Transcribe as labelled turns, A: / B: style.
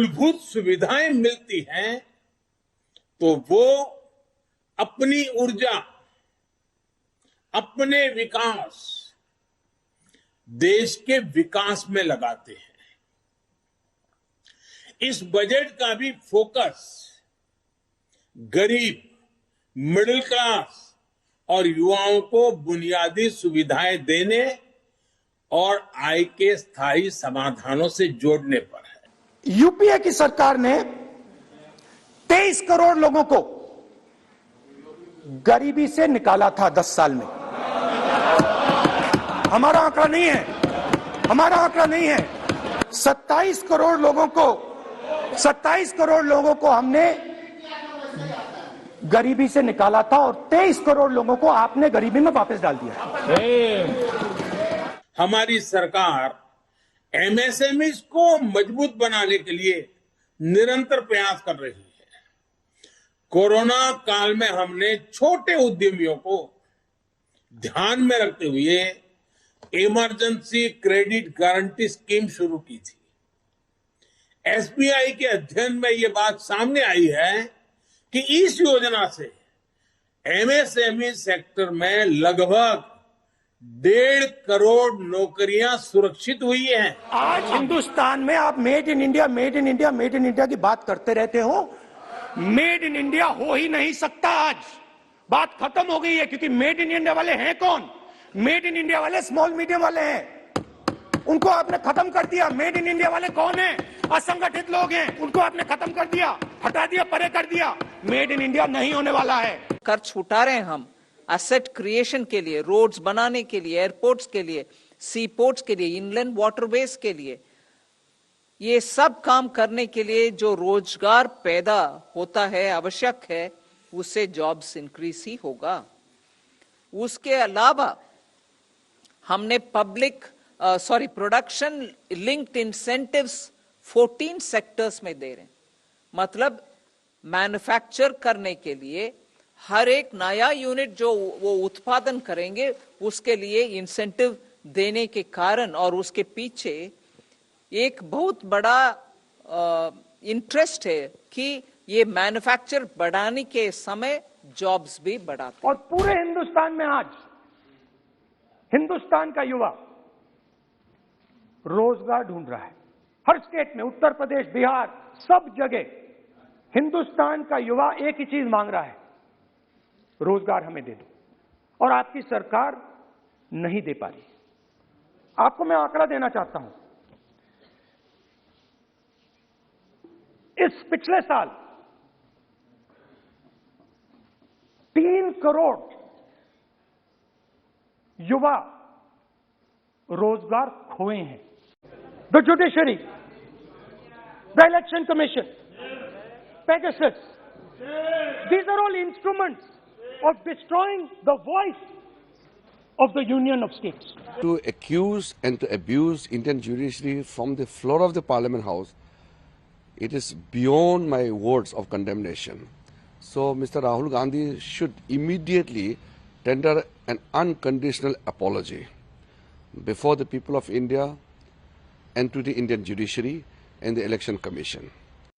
A: मूलभूत सुविधाएं मिलती हैं तो वो अपनी ऊर्जा, अपने विकास, देश के विकास में लगाते हैं। इस बजट का भी फोकस गरीब, मिडिल क्लास और युवाओं को बुनियादी सुविधाएं देने और आय के स्थायी समाधानों से जोड़ने पर है।
B: यूपीए की सरकार ने 23 करोड़ लोगों को गरीबी से निकाला था 10 साल में। हमारा आंकड़ा नहीं है, हमारा आंकड़ा नहीं है। 27 करोड़ लोगों को हमने गरीबी से निकाला था और 23 करोड़ लोगों को आपने गरीबी में वापस डाल दिया।
A: हमारी सरकार एमएसएमई को मजबूत बनाने के लिए निरंतर प्रयास कर रही है। कोरोना काल में हमने छोटे उद्यमियों को ध्यान में रखते हुए इमरजेंसी क्रेडिट गारंटी स्कीम शुरू की थी। एसबीआई के अध्ययन में ये बात सामने आई है कि इस योजना से एमएसएमई सेक्टर में लगभग 1.5 करोड़ नौकरियां सुरक्षित हुई हैं।
B: आज हिंदुस्तान में आप मेड इन इंडिया की बात करते रहते हो। मेड इन इंडिया हो ही नहीं सकता। आज बात खत्म हो गई है, क्योंकि मेड इन इंडिया वाले हैं कौन? मेड इन इंडिया वाले स्मॉल मीडियम वाले हैं, उनको आपने खत्म कर दिया। मेड इन इंडिया वाले कौन है? असंगठित लोग हैं, उनको आपने खत्म कर दिया, हटा दिया, परे कर दिया। मेड इन इंडिया नहीं होने वाला है।
C: कर छुटा रहे हैं हम एसेट क्रिएशन के लिए, रोड्स बनाने के लिए, एयरपोर्ट्स के लिए, सी पोर्ट्स के लिए, इनलैंड वाटरवेज के लिए। ये सब काम करने के लिए जो रोजगार पैदा होता है, आवश्यक है, उससे जॉब्स इंक्रीज ही होगा। उसके अलावा हमने प्रोडक्शन लिंक्ड इंसेंटिव्स 14 सेक्टर्स में दे रहे हैं। मतलब मैन्युफैक्चर करने के लिए हर एक नया यूनिट जो वो उत्पादन करेंगे उसके लिए इंसेंटिव देने के कारण और उसके पीछे एक बहुत बड़ा इंटरेस्ट है कि ये मैन्युफैक्चर बढ़ाने के समय जॉब्स भी बढ़ाते।
B: और पूरे हिंदुस्तान में आज हिंदुस्तान का युवा रोजगार ढूंढ रहा है। हर स्टेट में, उत्तर प्रदेश, बिहार, सब जगह हिंदुस्तान का युवा एक ही चीज मांग रहा है, रोजगार हमें दे दो। और आपकी सरकार नहीं दे पा रही। आपको मैं आंकड़ा देना चाहता हूं। इस पिछले साल 3 करोड़ युवा रोजगार खोए हैं। The judiciary, the election commission, Pegasus, these are all instruments of destroying the voice of the Union of States.
D: To accuse and to abuse Indian judiciary from the floor of the Parliament House, it is beyond my words of condemnation. So Mr. Rahul Gandhi should immediately tender an unconditional apology before the people of India and to the Indian judiciary and the Election Commission.